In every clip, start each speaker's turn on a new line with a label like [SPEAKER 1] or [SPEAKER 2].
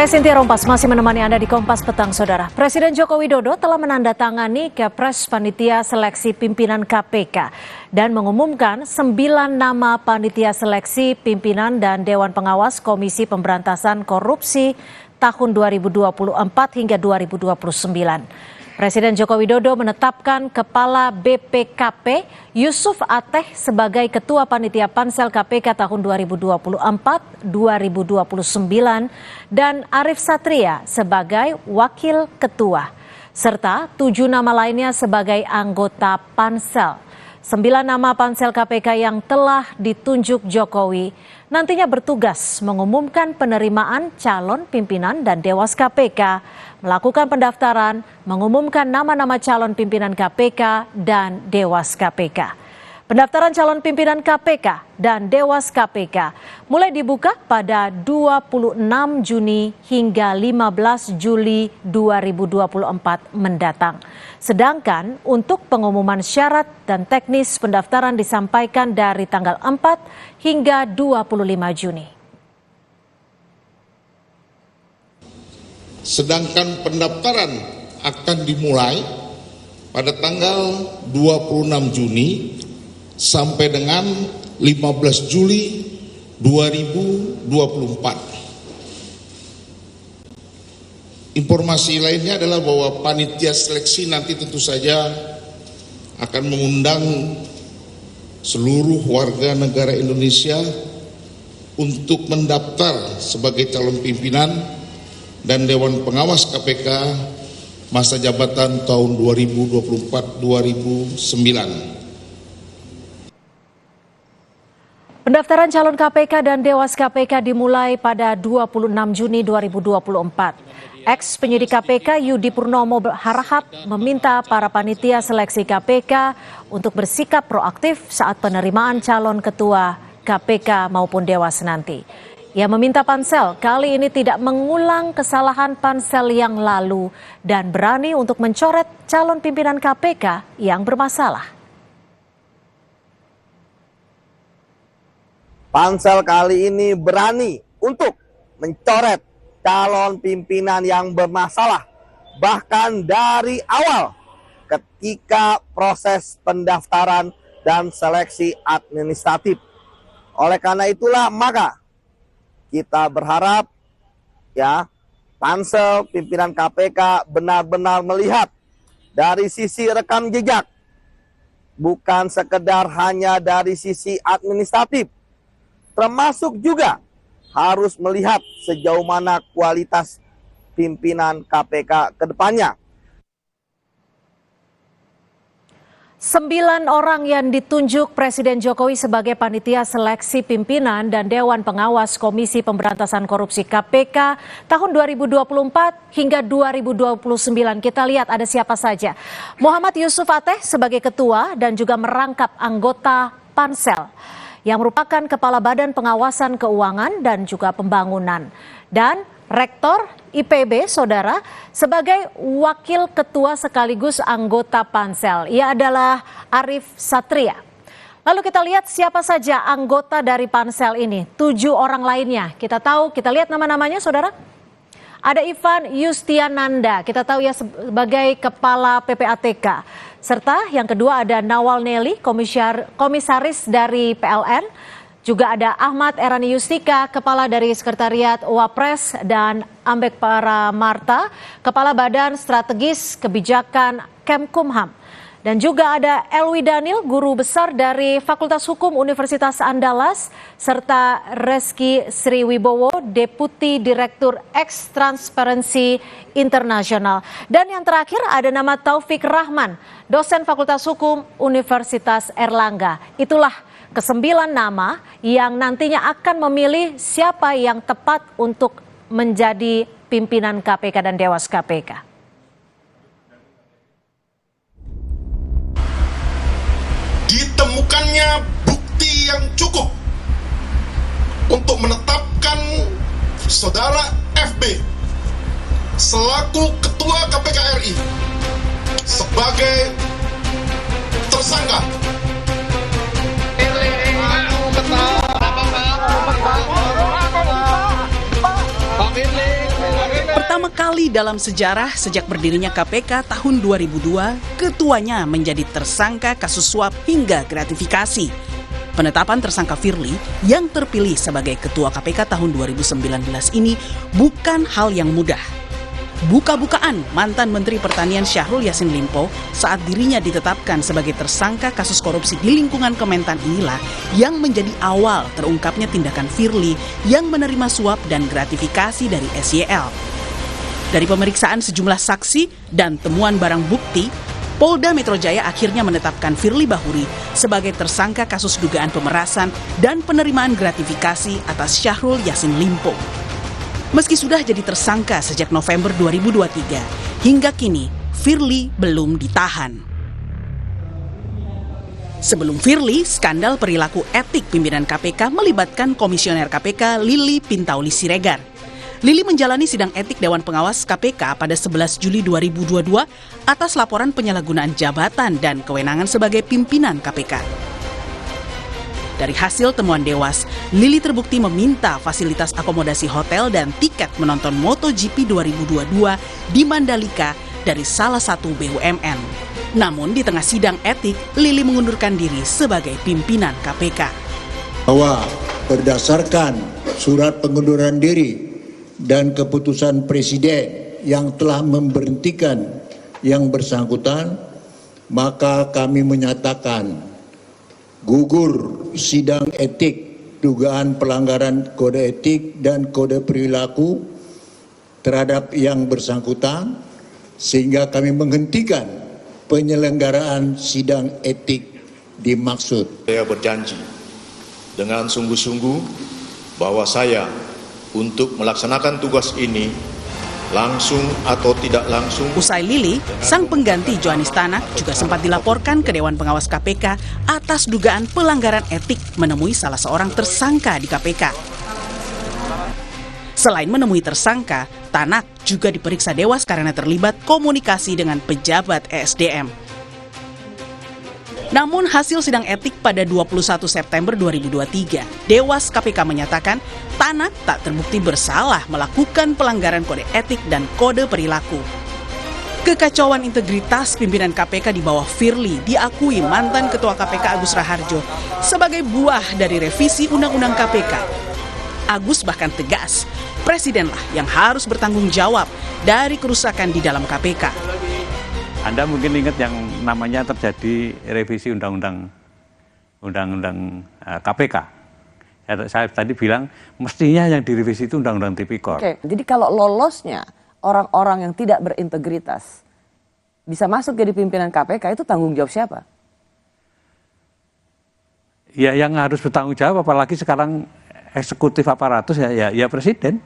[SPEAKER 1] Saya Cynthia Rompas masih menemani Anda di Kompas Petang, Saudara. Presiden Joko Widodo telah menandatangani Kepres Panitia Seleksi Pimpinan KPK dan mengumumkan 9 nama panitia seleksi pimpinan dan Dewan Pengawas Komisi Pemberantasan Korupsi tahun 2024 hingga 2029. Presiden Joko Widodo menetapkan Kepala BPKP Yusuf Ateh sebagai Ketua Panitia Pansel KPK tahun 2024-2029 dan Arif Satria sebagai Wakil Ketua, serta 7 nama lainnya sebagai anggota Pansel. 9 nama Pansel KPK yang telah ditunjuk Jokowi nantinya bertugas mengumumkan penerimaan calon pimpinan dan Dewas KPK, melakukan pendaftaran, mengumumkan nama-nama calon pimpinan KPK dan Dewas KPK. Pendaftaran calon pimpinan KPK dan Dewas KPK mulai dibuka pada 26 Juni hingga 15 Juli 2024 mendatang. Sedangkan untuk pengumuman syarat dan teknis pendaftaran disampaikan dari tanggal 4 hingga 25 Juni.
[SPEAKER 2] Sedangkan pendaftaran akan dimulai pada tanggal 26 Juni sampai dengan 15 Juli 2024. Informasi lainnya adalah bahwa panitia seleksi nanti tentu saja akan mengundang seluruh warga negara Indonesia untuk mendaftar sebagai calon pimpinan dan Dewan Pengawas KPK masa jabatan tahun 2024-2029.
[SPEAKER 1] Pendaftaran calon KPK dan Dewas KPK dimulai pada 26 Juni 2024. Ex-penyidik KPK Yudi Purnomo berharap meminta para panitia seleksi KPK untuk bersikap proaktif saat penerimaan calon ketua KPK maupun Dewas nanti. Ia meminta Pansel kali ini tidak mengulang kesalahan Pansel yang lalu dan berani untuk mencoret calon pimpinan KPK yang bermasalah.
[SPEAKER 3] Pansel kali ini berani untuk mencoret calon pimpinan yang bermasalah, bahkan dari awal ketika proses pendaftaran dan seleksi administratif. Oleh karena itulah maka kita berharap Pansel pimpinan KPK benar-benar melihat dari sisi rekam jejak, bukan sekedar hanya dari sisi administratif. Termasuk juga harus melihat sejauh mana kualitas pimpinan KPK ke depannya.
[SPEAKER 1] 9 orang yang ditunjuk Presiden Jokowi sebagai panitia seleksi pimpinan dan Dewan Pengawas Komisi Pemberantasan Korupsi KPK tahun 2024 hingga 2029. Kita lihat ada siapa saja. Muhammad Yusuf Ateh sebagai ketua dan juga merangkap anggota Pansel, yang merupakan Kepala Badan Pengawasan Keuangan dan juga Pembangunan, dan Rektor IPB, Saudara, sebagai Wakil Ketua sekaligus anggota Pansel. Ia adalah Arif Satria. Lalu kita lihat siapa saja anggota dari Pansel ini, 7 orang lainnya. Kita lihat nama-namanya, Saudara. Ada Ivan Yustiananda, kita tahu ya sebagai Kepala PPATK. Serta yang kedua ada Nawal Nelly, komisaris dari PLN. Juga ada Ahmad Erani Yustika, Kepala dari Sekretariat Wapres, dan Ambek Paramarta, Kepala Badan Strategis Kebijakan Kemkumham. Dan juga ada Elwi Daniel, Guru Besar dari Fakultas Hukum Universitas Andalas, serta Reski Sriwibowo, Deputi Direktur Ex Transparency International. Dan yang terakhir ada nama Taufik Rahman, dosen Fakultas Hukum Universitas Erlangga. Itulah ke-9 nama yang nantinya akan memilih siapa yang tepat untuk menjadi pimpinan KPK dan Dewas KPK.
[SPEAKER 2] Ditemukannya bukti yang cukup untuk menetapkan Saudara FB selaku Ketua KPK RI sebagai tersangka. Pak Firly.
[SPEAKER 4] Pertama kali dalam sejarah sejak berdirinya KPK tahun 2002, ketuanya menjadi tersangka kasus suap hingga gratifikasi. Penetapan tersangka Firly yang terpilih sebagai Ketua KPK tahun 2019 ini bukan hal yang mudah. Buka-bukaan mantan Menteri Pertanian Syahrul Yassin Limpo saat dirinya ditetapkan sebagai tersangka kasus korupsi di lingkungan Kementan inilah yang menjadi awal terungkapnya tindakan Firly yang menerima suap dan gratifikasi dari SYL. Dari pemeriksaan sejumlah saksi dan temuan barang bukti, Polda Metro Jaya akhirnya menetapkan Firly Bahuri sebagai tersangka kasus dugaan pemerasan dan penerimaan gratifikasi atas Syahrul Yassin Limpo. Meski sudah jadi tersangka sejak November 2023, hingga kini Firly belum ditahan. Sebelum Firly, skandal perilaku etik pimpinan KPK melibatkan Komisioner KPK Lili Pintauli Siregar. Lili menjalani sidang etik Dewan Pengawas KPK pada 11 Juli 2022 atas laporan penyalahgunaan jabatan dan kewenangan sebagai pimpinan KPK. Dari hasil temuan Dewas, Lili terbukti meminta fasilitas akomodasi hotel dan tiket menonton MotoGP 2022 di Mandalika dari salah satu BUMN. Namun di tengah sidang etik, Lili mengundurkan diri sebagai pimpinan KPK.
[SPEAKER 5] Bahwa berdasarkan surat pengunduran diri dan keputusan Presiden yang telah memberhentikan yang bersangkutan, maka kami menyatakan gugur sidang etik dugaan pelanggaran kode etik dan kode perilaku terhadap yang bersangkutan, sehingga kami menghentikan penyelenggaraan sidang etik dimaksud.
[SPEAKER 6] Saya berjanji dengan sungguh-sungguh bahwa saya untuk melaksanakan tugas ini langsung atau tidak langsung.
[SPEAKER 4] Usai Lili, sang pengganti Johanis Tanak juga sempat dilaporkan ke Dewan Pengawas KPK atas dugaan pelanggaran etik menemui salah seorang tersangka di KPK. Selain menemui tersangka, Tanak juga diperiksa Dewas karena terlibat komunikasi dengan pejabat ESDM. Namun hasil sidang etik pada 21 September 2023, Dewas KPK menyatakan Tanak tak terbukti bersalah melakukan pelanggaran kode etik dan kode perilaku. Kekacauan integritas pimpinan KPK di bawah Firly diakui mantan Ketua KPK Agus Raharjo sebagai buah dari revisi Undang-Undang KPK. Agus bahkan tegas, Presidenlah yang harus bertanggung jawab dari kerusakan di dalam KPK.
[SPEAKER 7] Anda mungkin ingat yang namanya terjadi revisi undang-undang KPK. Saya tadi bilang mestinya yang direvisi itu undang-undang tipikor.
[SPEAKER 8] Oke, jadi kalau lolosnya orang-orang yang tidak berintegritas bisa masuk jadi pimpinan KPK, itu tanggung jawab siapa?
[SPEAKER 7] Ya yang harus bertanggung jawab, apalagi sekarang eksekutif aparatus ya presiden.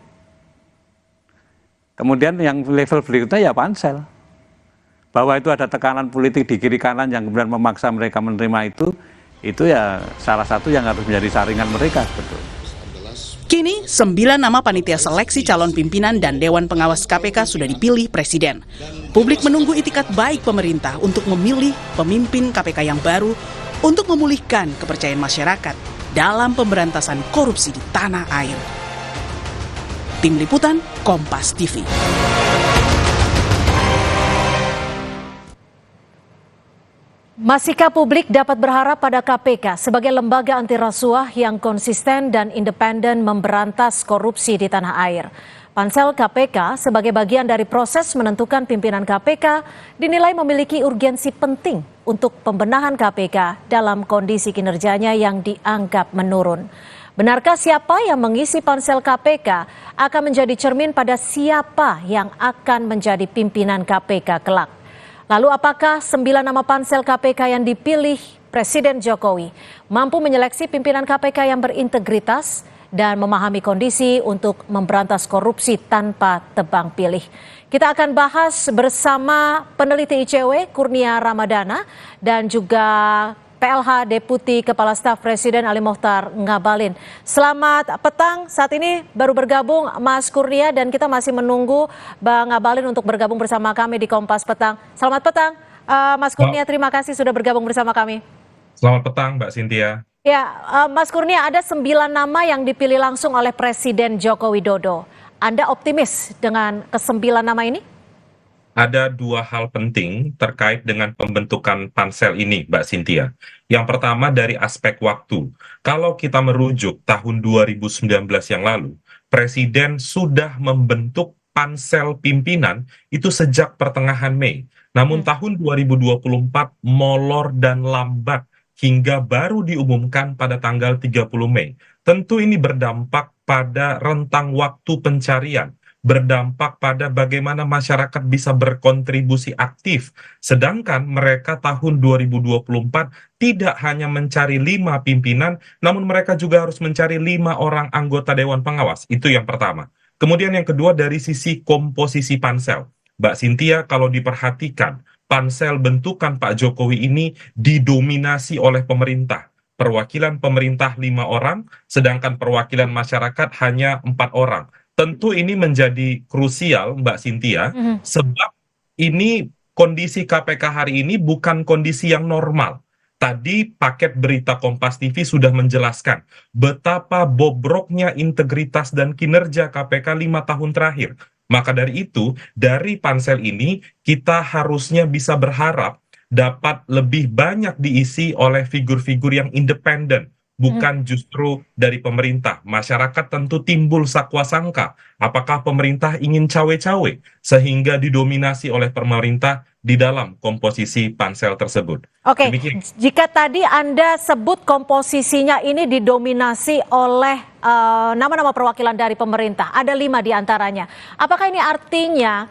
[SPEAKER 7] Kemudian yang level berikutnya ya pansel. Bahwa itu ada tekanan politik di kiri kanan yang kemudian memaksa mereka menerima itu ya salah satu yang harus menjadi saringan mereka. Betul.
[SPEAKER 4] Kini 9 nama panitia seleksi calon pimpinan dan Dewan Pengawas KPK sudah dipilih Presiden. Publik menunggu itikat baik pemerintah untuk memilih pemimpin KPK yang baru untuk memulihkan kepercayaan masyarakat dalam pemberantasan korupsi di tanah air. Tim Liputan, Kompas TV.
[SPEAKER 1] Masihkah publik dapat berharap pada KPK sebagai lembaga anti rasuah yang konsisten dan independen memberantas korupsi di tanah air? Pansel KPK sebagai bagian dari proses menentukan pimpinan KPK dinilai memiliki urgensi penting untuk pembenahan KPK dalam kondisi kinerjanya yang dianggap menurun. Benarkah siapa yang mengisi pansel KPK akan menjadi cermin pada siapa yang akan menjadi pimpinan KPK kelak? Lalu apakah 9 nama pansel KPK yang dipilih Presiden Jokowi mampu menyeleksi pimpinan KPK yang berintegritas dan memahami kondisi untuk memberantas korupsi tanpa tebang pilih? Kita akan bahas bersama peneliti ICW Kurnia Ramadana dan juga PLH Deputi Kepala Staf Presiden Ali Mokhtar Ngabalin. Selamat petang, saat ini baru bergabung Mas Kurnia dan kita masih menunggu Bang Ngabalin untuk bergabung bersama kami di Kompas Petang. Selamat petang, Mas Kurnia, terima kasih sudah bergabung bersama kami.
[SPEAKER 9] Selamat petang Mbak Cynthia.
[SPEAKER 1] Ya, Mas Kurnia, ada 9 nama yang dipilih langsung oleh Presiden Joko Widodo. Anda optimis dengan ke-9 nama ini?
[SPEAKER 9] Ada dua hal penting terkait dengan pembentukan pansel ini, Mbak Cynthia. Yang pertama dari aspek waktu. Kalau kita merujuk tahun 2019 yang lalu, Presiden sudah membentuk pansel pimpinan itu sejak pertengahan Mei. Namun tahun 2024 molor dan lambat hingga baru diumumkan pada tanggal 30 Mei. Tentu ini berdampak pada rentang waktu pencarian, berdampak pada bagaimana masyarakat bisa berkontribusi aktif. Sedangkan mereka tahun 2024 tidak hanya mencari 5 pimpinan, namun mereka juga harus mencari 5 orang anggota Dewan Pengawas. Itu yang pertama. Kemudian yang kedua dari sisi komposisi pansel. Mbak Cynthia, kalau diperhatikan, pansel bentukan Pak Jokowi ini didominasi oleh pemerintah. Perwakilan pemerintah 5 orang, sedangkan perwakilan masyarakat hanya 4 orang. Tentu ini menjadi krusial, Mbak Cynthia, sebab ini kondisi KPK hari ini bukan kondisi yang normal. Tadi paket berita Kompas TV sudah menjelaskan betapa bobroknya integritas dan kinerja KPK 5 tahun terakhir. Maka dari itu, dari pansel ini kita harusnya bisa berharap dapat lebih banyak diisi oleh figur-figur yang independen, bukan justru dari pemerintah. Masyarakat tentu timbul sakwa-sangka. Apakah pemerintah ingin cawe-cawe sehingga didominasi oleh pemerintah di dalam komposisi pansel tersebut?
[SPEAKER 1] Oke,
[SPEAKER 9] Demikian.
[SPEAKER 1] jika tadi Anda sebut komposisinya ini didominasi oleh nama-nama perwakilan dari pemerintah, ada 5 diantaranya. Apakah ini artinya,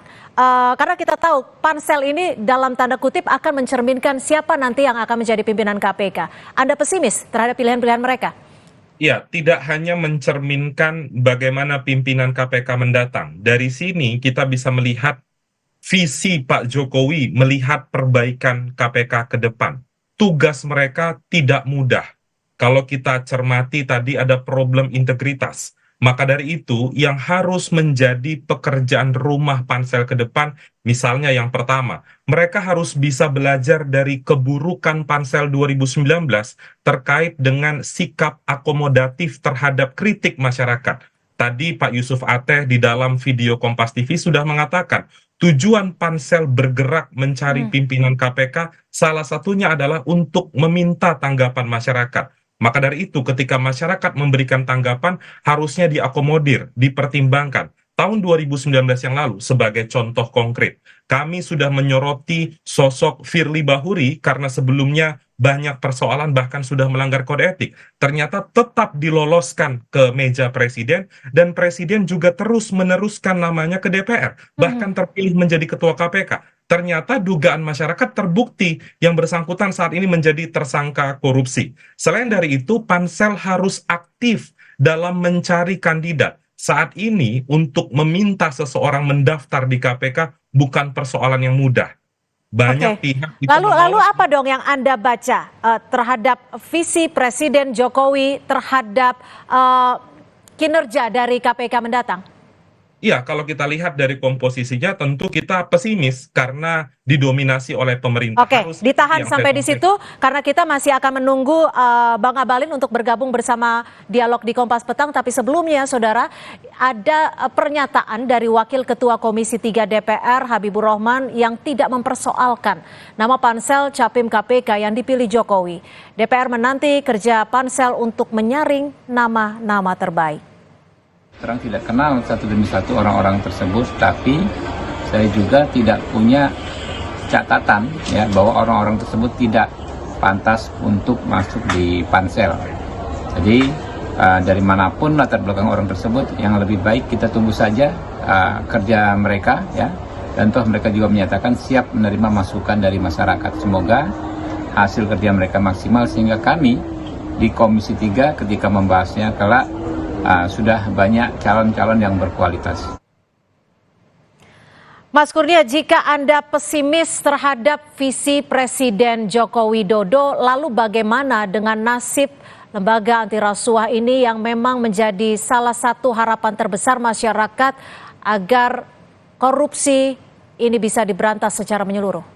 [SPEAKER 1] karena kita tahu pansel ini dalam tanda kutip akan mencerminkan siapa nanti yang akan menjadi pimpinan KPK. Anda pesimis terhadap pilihan-pilihan mereka?
[SPEAKER 9] Ya, tidak hanya mencerminkan bagaimana pimpinan KPK mendatang. Dari sini kita bisa melihat visi Pak Jokowi melihat perbaikan KPK ke depan. Tugas mereka tidak mudah. Kalau kita cermati tadi ada problem integritas. Maka dari itu yang harus menjadi pekerjaan rumah pansel ke depan, misalnya yang pertama, mereka harus bisa belajar dari keburukan pansel 2019 terkait dengan sikap akomodatif terhadap kritik masyarakat. Tadi Pak Yusuf Ateh di dalam video Kompas TV sudah mengatakan, tujuan pansel bergerak mencari pimpinan KPK salah satunya adalah untuk meminta tanggapan masyarakat. Maka dari itu ketika masyarakat memberikan tanggapan harusnya diakomodir, dipertimbangkan. Tahun 2019 yang lalu sebagai contoh konkret, kami sudah menyoroti sosok Firly Bahuri karena sebelumnya banyak persoalan bahkan sudah melanggar kode etik. Ternyata tetap diloloskan ke meja presiden dan presiden juga terus meneruskan namanya ke DPR, bahkan terpilih menjadi ketua KPK. Ternyata dugaan masyarakat terbukti yang bersangkutan saat ini menjadi tersangka korupsi. Selain dari itu, pansel harus aktif dalam mencari kandidat. Saat ini untuk meminta seseorang mendaftar di KPK bukan persoalan yang mudah. Banyak pihak itu
[SPEAKER 1] Lalu apa dong yang Anda baca terhadap visi Presiden Jokowi terhadap kinerja dari KPK mendatang?
[SPEAKER 9] Iya, kalau kita lihat dari komposisinya tentu kita pesimis karena didominasi oleh pemerintah.
[SPEAKER 1] Oke,
[SPEAKER 9] Harus
[SPEAKER 1] ditahan
[SPEAKER 9] yang
[SPEAKER 1] sampai
[SPEAKER 9] saya
[SPEAKER 1] di situ karena kita masih akan menunggu Bang Abalin untuk bergabung bersama dialog di Kompas Petang. Tapi sebelumnya, Saudara, ada pernyataan dari Wakil Ketua Komisi 3 DPR Habibur Rahman yang tidak mempersoalkan nama pansel Capim KPK yang dipilih Jokowi. DPR menanti kerja pansel untuk menyaring nama-nama terbaik.
[SPEAKER 10] Terang tidak kenal satu demi satu orang-orang tersebut, tapi saya juga tidak punya catatan ya bahwa orang-orang tersebut tidak pantas untuk masuk di pansel. Jadi dari manapun latar belakang orang tersebut, yang lebih baik kita tunggu saja kerja mereka ya, dan toh mereka juga menyatakan siap menerima masukan dari masyarakat. Semoga hasil kerja mereka maksimal sehingga kami di Komisi 3 ketika membahasnya kelak sudah banyak calon-calon yang berkualitas.
[SPEAKER 1] Mas Kurnia, jika Anda pesimis terhadap visi Presiden Joko Widodo, lalu bagaimana dengan nasib lembaga anti rasuah ini yang memang menjadi salah satu harapan terbesar masyarakat agar korupsi ini bisa diberantas secara menyeluruh?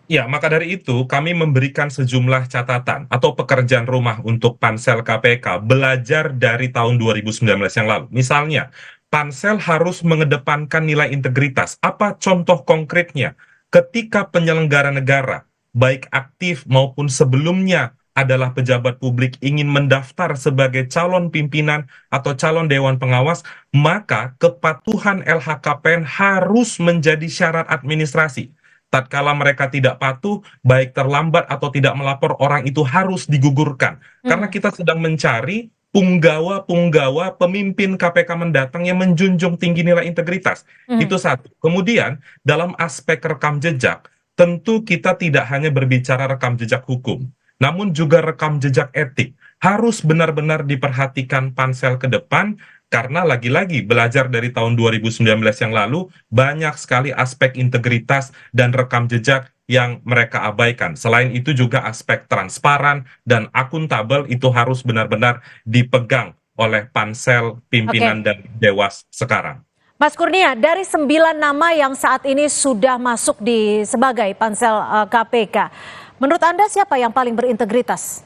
[SPEAKER 9] Ya, maka dari itu kami memberikan sejumlah catatan atau pekerjaan rumah untuk pansel KPK belajar dari tahun 2019 yang lalu. Misalnya, pansel harus mengedepankan nilai integritas. Apa contoh konkretnya? Ketika penyelenggara negara, baik aktif maupun sebelumnya adalah pejabat publik ingin mendaftar sebagai calon pimpinan atau calon dewan pengawas, maka kepatuhan LHKPN harus menjadi syarat administrasi. Tatkala mereka tidak patuh, baik terlambat atau tidak melapor, orang itu harus digugurkan. Karena kita sedang mencari punggawa-punggawa pemimpin KPK mendatang yang menjunjung tinggi nilai integritas. Itu satu. Kemudian, dalam aspek rekam jejak, tentu kita tidak hanya berbicara rekam jejak hukum, namun juga rekam jejak etik. Harus benar-benar diperhatikan pansel ke depan, karena lagi-lagi belajar dari tahun 2019 yang lalu, banyak sekali aspek integritas dan rekam jejak yang mereka abaikan. Selain itu juga aspek transparan dan akuntabel itu harus benar-benar dipegang oleh pansel pimpinan dan dewas sekarang.
[SPEAKER 1] Mas Kurnia, dari 9 nama yang saat ini sudah masuk sebagai pansel KPK, menurut Anda siapa yang paling berintegritas?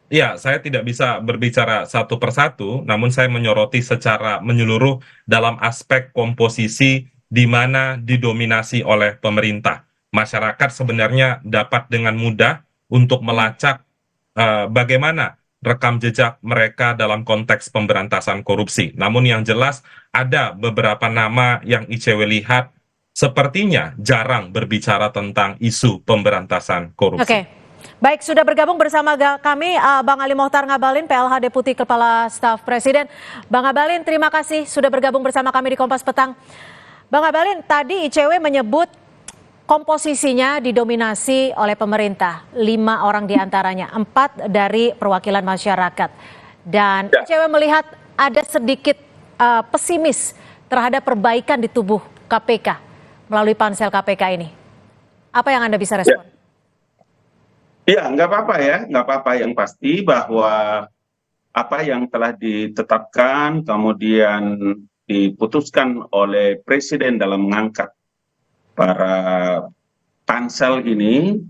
[SPEAKER 9] Ya, saya tidak bisa berbicara satu persatu, namun saya menyoroti secara menyeluruh dalam aspek komposisi di mana didominasi oleh pemerintah. Masyarakat sebenarnya dapat dengan mudah untuk melacak bagaimana rekam jejak mereka dalam konteks pemberantasan korupsi. Namun yang jelas ada beberapa nama yang ICW lihat sepertinya jarang berbicara tentang isu pemberantasan korupsi.
[SPEAKER 1] Oke. Baik, sudah bergabung bersama kami Bang Ali Mohtar Ngabalin, PLH Deputi Kepala Staf Presiden. Bang Ngabalin, terima kasih sudah bergabung bersama kami di Kompas Petang. Bang Ngabalin, tadi ICW menyebut komposisinya didominasi oleh pemerintah, 5 orang diantaranya, 4 dari perwakilan masyarakat. Dan ICW melihat ada sedikit pesimis terhadap perbaikan di tubuh KPK melalui pansel KPK ini. Apa yang Anda bisa respon?
[SPEAKER 11] Ya, nggak apa-apa ya, nggak apa-apa. Yang pasti bahwa apa yang telah ditetapkan kemudian diputuskan oleh Presiden dalam mengangkat para pansel ini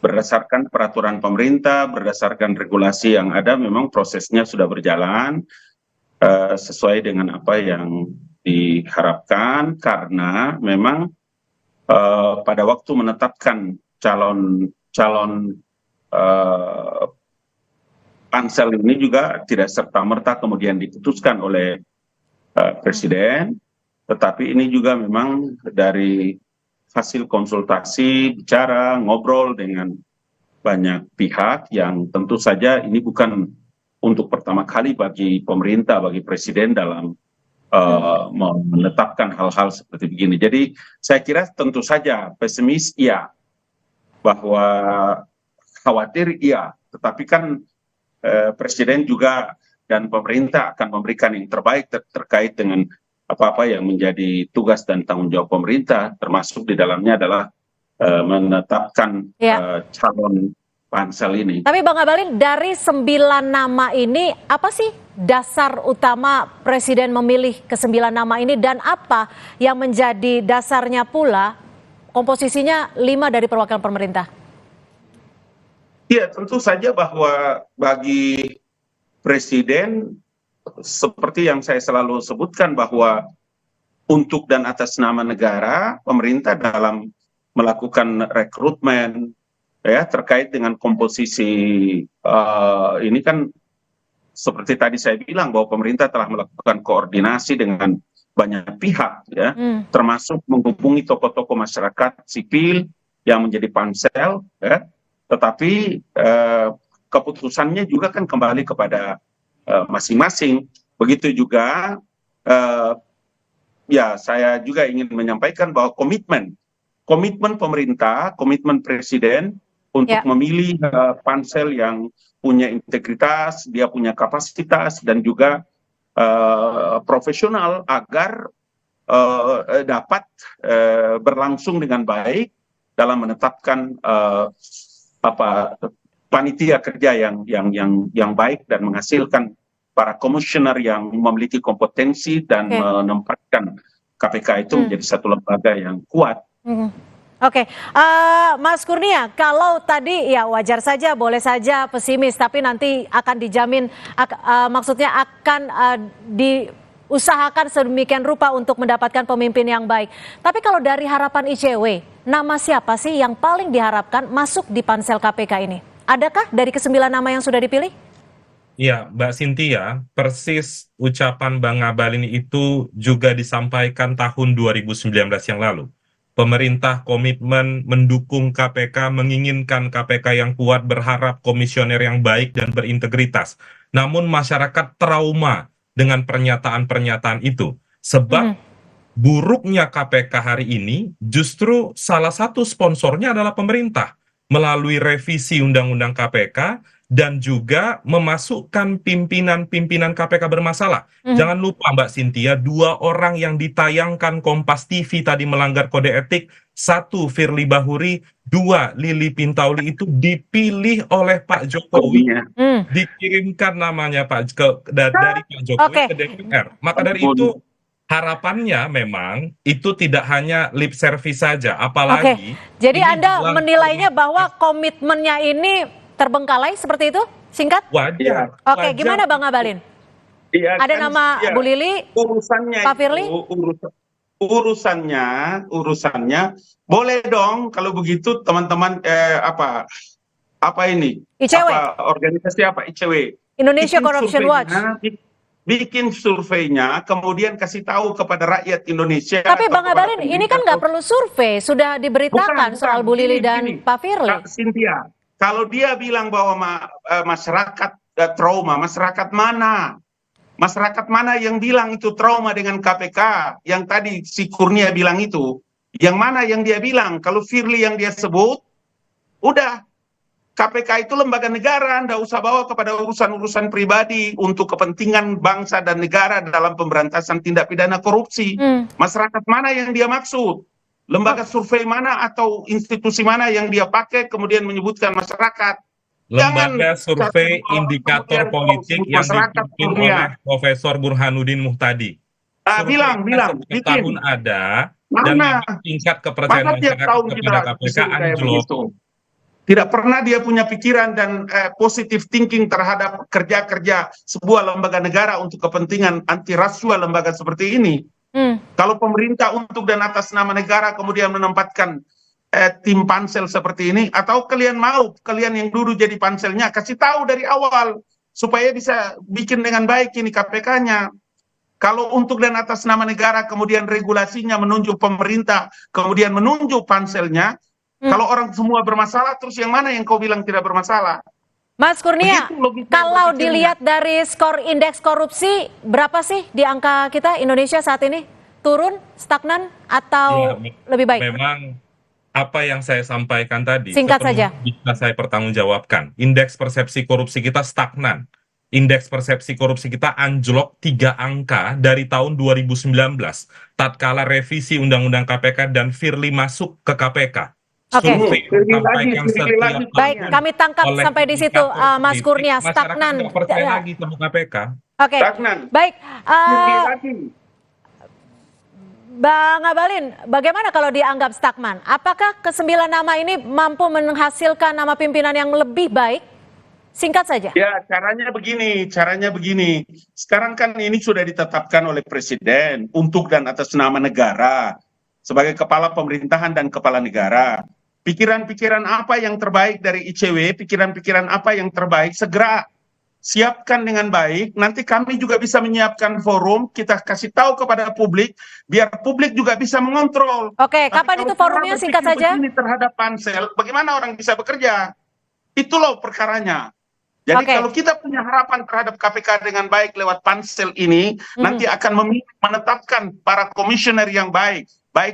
[SPEAKER 11] berdasarkan peraturan pemerintah, berdasarkan regulasi yang ada, memang prosesnya sudah berjalan sesuai dengan apa yang diharapkan, karena memang pada waktu menetapkan calon pansel ini juga tidak serta-merta kemudian diputuskan oleh Presiden, tetapi ini juga memang dari hasil konsultasi, bicara, ngobrol dengan banyak pihak yang tentu saja ini bukan untuk pertama kali bagi pemerintah, bagi Presiden dalam menetapkan hal-hal seperti begini. Jadi saya kira tentu saja pesimis iya, bahwa khawatir iya, tetapi kan Presiden juga dan pemerintah akan memberikan yang terbaik terkait dengan apa-apa yang menjadi tugas dan tanggung jawab pemerintah, termasuk di dalamnya adalah menetapkan calon pansel ini.
[SPEAKER 1] Tapi Bang Ngabalin, dari 9 nama ini, apa sih dasar utama Presiden memilih ke-9 nama ini, dan apa yang menjadi dasarnya pula komposisinya 5 dari perwakilan pemerintah?
[SPEAKER 11] Ya, tentu saja bahwa bagi Presiden, seperti yang saya selalu sebutkan, bahwa untuk dan atas nama negara, pemerintah dalam melakukan rekrutmen ya terkait dengan komposisi ini kan seperti tadi saya bilang bahwa pemerintah telah melakukan koordinasi dengan banyak pihak ya, termasuk menghubungi tokoh-tokoh masyarakat sipil yang menjadi pansel ya, tetapi keputusannya juga kan kembali kepada masing-masing. Begitu juga ya, saya juga ingin menyampaikan bahwa komitmen pemerintah, komitmen Presiden untuk memilih pansel yang punya integritas, dia punya kapasitas dan juga profesional agar dapat berlangsung dengan baik dalam menetapkan panitia kerja yang baik dan menghasilkan para komisioner yang memiliki kompetensi dan menempatkan KPK itu menjadi satu lembaga yang kuat.
[SPEAKER 1] Oke, Mas Kurnia, kalau tadi ya wajar saja, boleh saja pesimis, tapi nanti akan dijamin, maksudnya akan usahakan sedemikian rupa untuk mendapatkan pemimpin yang baik. Tapi kalau dari harapan ICW, nama siapa sih yang paling diharapkan masuk di pansel KPK ini? Adakah dari ke-9 nama yang sudah dipilih?
[SPEAKER 9] Ya, Mbak Cynthia, persis ucapan Bang Ngabalin itu juga disampaikan tahun 2019 yang lalu. Pemerintah komitmen mendukung KPK, menginginkan KPK yang kuat, berharap komisioner yang baik dan berintegritas. Namun masyarakat trauma dengan pernyataan-pernyataan itu. Sebab buruknya KPK hari ini justru salah satu sponsornya adalah pemerintah melalui revisi Undang-Undang KPK dan juga memasukkan pimpinan-pimpinan KPK bermasalah. Jangan lupa Mbak Cynthia, 2 orang yang ditayangkan Kompas TV tadi melanggar kode etik, 1 Firly Bahuri, 2 Lili Pintauli itu dipilih oleh Pak Jokowi, dikirimkan namanya dari Pak Jokowi ke DPR. Maka dari itu harapannya memang itu tidak hanya lip service saja, apalagi.
[SPEAKER 1] Jadi Anda menilainya bahwa komitmennya ini terbengkalai seperti itu? Singkat?
[SPEAKER 9] Wajar.
[SPEAKER 1] Oke, gimana Bang Ngabalin?
[SPEAKER 11] Iya,
[SPEAKER 1] Ada nama Bu Lili,
[SPEAKER 11] urusannya
[SPEAKER 1] Pak Firly?
[SPEAKER 11] Urusannya boleh dong kalau begitu teman-teman apa ini?
[SPEAKER 1] ICW.
[SPEAKER 11] Organisasi apa? ICW.
[SPEAKER 1] Indonesia Corruption Watch.
[SPEAKER 11] Bikin surveinya, kemudian kasih tahu kepada rakyat Indonesia.
[SPEAKER 1] Tapi Bang Ngabalin, ini kan nggak perlu survei, sudah diberitakan soal Bu Lili dan Pak Firly.
[SPEAKER 11] Cynthia, kalau dia bilang bahwa masyarakat trauma, masyarakat mana? Masyarakat mana yang bilang itu trauma dengan KPK? Yang tadi si Kurnia bilang itu. Yang mana yang dia bilang? Kalau Firly yang dia sebut, udah. KPK itu lembaga negara, Anda usah bawa kepada urusan-urusan pribadi untuk kepentingan bangsa dan negara dalam pemberantasan tindak pidana korupsi. Masyarakat mana yang dia maksud? Lembaga survei mana atau institusi mana yang dia pakai kemudian menyebutkan masyarakat?
[SPEAKER 9] Lembaga survei indikator politik yang dipimpin oleh Profesor Burhanuddin Muhtadi.
[SPEAKER 11] Bilang, bikin.
[SPEAKER 9] Tahun ada, dan tingkat kepercayaan masyarakat kepada KPK anjlok.
[SPEAKER 11] Tidak pernah dia punya pikiran dan positive thinking terhadap kerja-kerja sebuah lembaga negara untuk kepentingan anti rasuah lembaga seperti ini. Kalau pemerintah untuk dan atas nama negara kemudian menempatkan tim pansel seperti ini, atau kalian yang dulu jadi panselnya, kasih tahu dari awal supaya bisa bikin dengan baik ini KPK-nya. Kalau untuk dan atas nama negara kemudian regulasinya menunjuk pemerintah, kemudian menunjuk panselnya, kalau orang semua bermasalah, terus yang mana yang kau bilang tidak bermasalah?
[SPEAKER 1] Mas Kurnia, kalau dilihat dari skor indeks korupsi, berapa sih di angka kita Indonesia saat ini? Turun, stagnan, atau lebih baik?
[SPEAKER 9] Memang apa yang saya sampaikan tadi,
[SPEAKER 1] singkat saja,
[SPEAKER 9] bisa saya pertanggungjawabkan. Indeks persepsi korupsi kita stagnan. Indeks persepsi korupsi kita anjlok 3 angka dari tahun 2019. Tatkala revisi Undang-Undang KPK dan Firly masuk ke KPK.
[SPEAKER 1] Baik, kami tangkap sampai di situ, Mas Kurnia. Stagnan.
[SPEAKER 9] Lagi sama KPK.
[SPEAKER 1] Oke, baik. Bang Ngabalin, bagaimana kalau dianggap stagnan? Apakah ke-9 nama ini mampu menghasilkan nama pimpinan yang lebih baik? Singkat saja.
[SPEAKER 11] Ya, caranya begini. Sekarang kan ini sudah ditetapkan oleh Presiden untuk dan atas nama negara sebagai kepala pemerintahan dan kepala negara. Pikiran-pikiran apa yang terbaik dari ICW, pikiran-pikiran apa yang terbaik, segera siapkan dengan baik. Nanti kami juga bisa menyiapkan forum, kita kasih tahu kepada publik, biar publik juga bisa mengontrol.
[SPEAKER 1] Oke, kapan itu forumnya, singkat saja?
[SPEAKER 11] Terhadap pansel, bagaimana orang bisa bekerja? Itu loh perkaranya. Jadi kalau kita punya harapan terhadap KPK dengan baik lewat pansel ini, nanti akan menetapkan para komisioner yang baik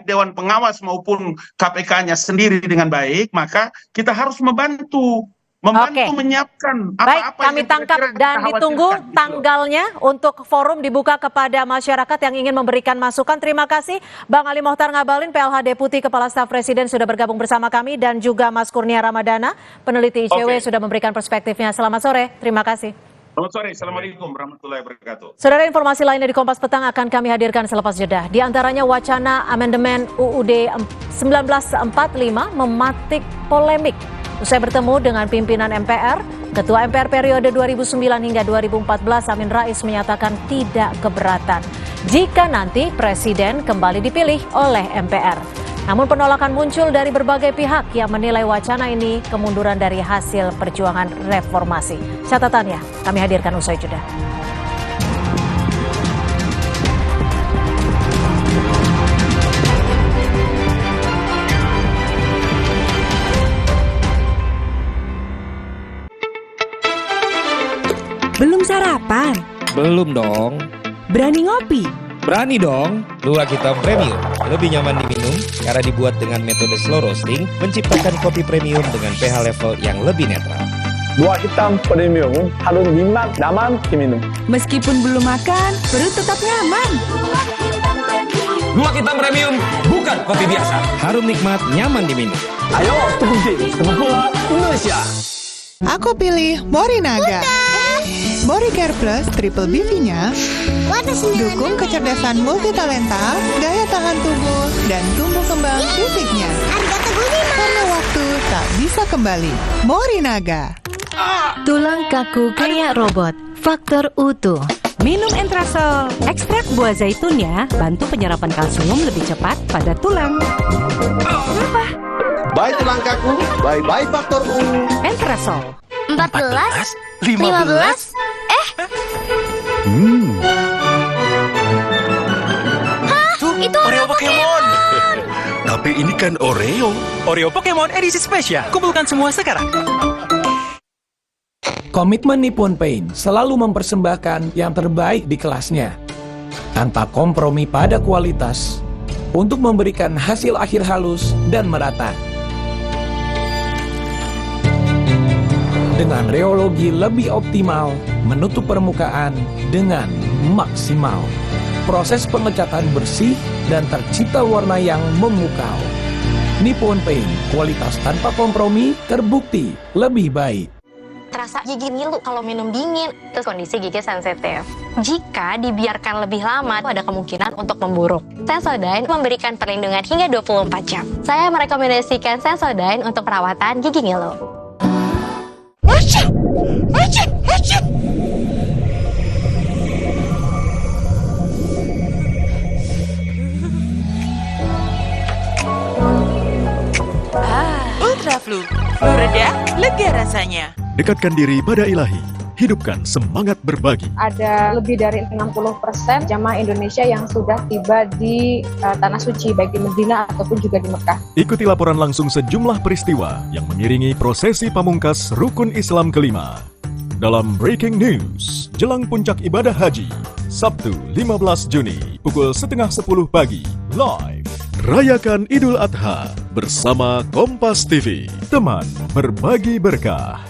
[SPEAKER 11] Dewan Pengawas maupun KPK-nya sendiri dengan baik, maka kita harus membantu menyiapkan apa-apa.
[SPEAKER 1] Baik, kami tangkap dan ditunggu tanggalnya untuk forum dibuka kepada masyarakat yang ingin memberikan masukan. Terima kasih Bang Ali Mohtar Ngabalin, PLH Deputi Kepala Staf Presiden sudah bergabung bersama kami, dan juga Mas Kurnia Ramadana, peneliti ICW sudah memberikan perspektifnya. Selamat sore, terima kasih.
[SPEAKER 11] Selamat sore, Assalamualaikum warahmatullahi wabarakatuh.
[SPEAKER 1] Saudara, informasi lainnya di Kompas Petang akan kami hadirkan selepas jeda. Di antaranya wacana amandemen UUD 1945 mematik polemik. Usai bertemu dengan pimpinan MPR, Ketua MPR periode 2009 hingga 2014 Amin Rais menyatakan tidak keberatan. jika nanti Presiden kembali dipilih oleh MPR. Namun penolakan muncul dari berbagai pihak yang menilai wacana ini kemunduran dari hasil perjuangan reformasi. Catatannya kami hadirkan usai jeda.
[SPEAKER 12] Belum sarapan?
[SPEAKER 13] Belum dong.
[SPEAKER 12] Berani ngopi?
[SPEAKER 13] Berani dong. Luwak Hitam Premium lebih nyaman diminum karena dibuat dengan metode slow roasting, menciptakan kopi premium dengan pH level yang lebih netral.
[SPEAKER 14] Luwak Hitam Premium harum nikmat nyaman diminum.
[SPEAKER 12] Meskipun belum makan, perut tetap nyaman.
[SPEAKER 13] Luwak Hitam Premium bukan kopi biasa. Harum nikmat, nyaman diminum.
[SPEAKER 14] Ayo, tegukin sebuah Indonesia.
[SPEAKER 15] Aku pilih Morinaga. Moricare Plus Triple BV-nya dukung kecerdasan multitalenta, daya tahan tubuh, dan tumbuh kembang fisiknya. Karena waktu tak bisa kembali. Morinaga.
[SPEAKER 12] Tulang kaku kayak robot. Faktor utuh. Minum Entrasol. Ekstrak buah zaitunnya bantu penyerapan kalsium lebih cepat pada tulang. Apa?
[SPEAKER 3] Bye tulang kaku, bye-bye faktor U.
[SPEAKER 12] Entrasol.
[SPEAKER 16] 14? 15?
[SPEAKER 17] Hah? Itu Oreo Pokemon. Tapi ini kan Oreo.
[SPEAKER 18] Oreo Pokemon edisi spesial. Kumpulkan semua sekarang.
[SPEAKER 19] Komitmen Nippon Paint selalu mempersembahkan yang terbaik di kelasnya, tanpa kompromi pada kualitas, untuk memberikan hasil akhir halus dan merata. Dengan reologi lebih optimal, menutup permukaan dengan maksimal. Proses pengecatan bersih dan tercipta warna yang memukau. Nippon Paint, kualitas tanpa kompromi, terbukti lebih baik.
[SPEAKER 16] Terasa gigi ngilu kalau minum dingin. Terus kondisi gigi sensitif. Jika dibiarkan lebih lama, ada kemungkinan untuk memburuk. Sensodyne memberikan perlindungan hingga 24 jam. Saya merekomendasikan Sensodyne untuk perawatan gigi ngilu.
[SPEAKER 20] Ultra Flu. Flu reda, lega rasanya.
[SPEAKER 21] Dekatkan diri pada Ilahi. Hidupkan semangat berbagi.
[SPEAKER 22] Ada lebih dari 60% jamaah Indonesia yang sudah tiba di Tanah Suci, baik di Medina ataupun juga di Mekah.
[SPEAKER 21] Ikuti laporan langsung sejumlah peristiwa yang mengiringi prosesi pamungkas Rukun Islam kelima. Dalam Breaking News, jelang puncak ibadah haji, Sabtu 15 Juni, pukul 9:30 pagi, live. Rayakan Idul Adha bersama Kompas TV, teman berbagi berkah.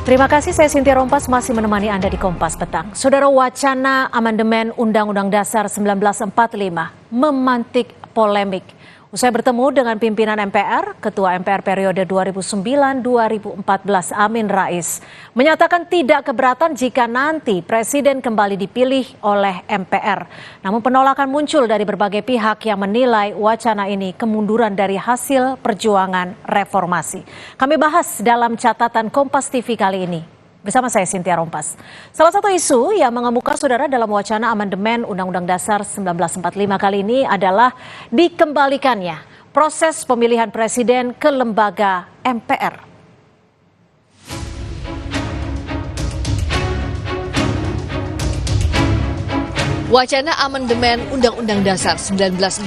[SPEAKER 1] Terima kasih, saya Cynthia Rompas masih menemani Anda di Kompas Petang. Saudara, wacana amandemen Undang-Undang Dasar 1945 memantik polemik. Usai bertemu dengan pimpinan MPR, Ketua MPR periode 2009-2014 Amin Rais menyatakan tidak keberatan jika nanti Presiden kembali dipilih oleh MPR. Namun penolakan muncul dari berbagai pihak yang menilai wacana ini kemunduran dari hasil perjuangan reformasi. Kami bahas dalam catatan Kompas TV kali ini. Bersama saya Cynthia Rompas. Salah satu isu yang mengemuka saudara dalam wacana amandemen Undang-Undang Dasar 1945 kali ini adalah dikembalikannya proses pemilihan presiden ke lembaga MPR.
[SPEAKER 23] Wacana amandemen Undang-Undang Dasar 1945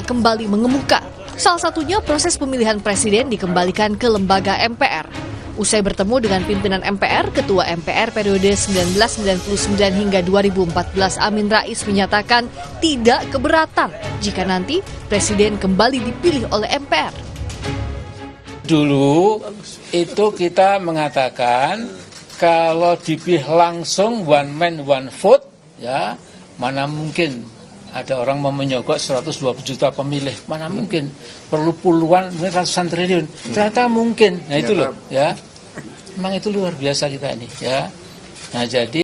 [SPEAKER 23] kembali mengemuka. Salah satunya proses pemilihan presiden dikembalikan ke lembaga MPR. Usai bertemu dengan pimpinan MPR, Ketua MPR periode 1999 hingga 2014 Amin Rais menyatakan tidak keberatan jika nanti Presiden kembali dipilih oleh MPR.
[SPEAKER 10] Dulu itu kita mengatakan kalau dipilih langsung one man one vote, ya mana mungkin ada orang mau menyogok 120 juta pemilih, mana mungkin perlu puluhan, mungkin ratusan triliun, ternyata mungkin. Nah itu loh, ya, memang itu luar biasa kita ini, ya. Nah jadi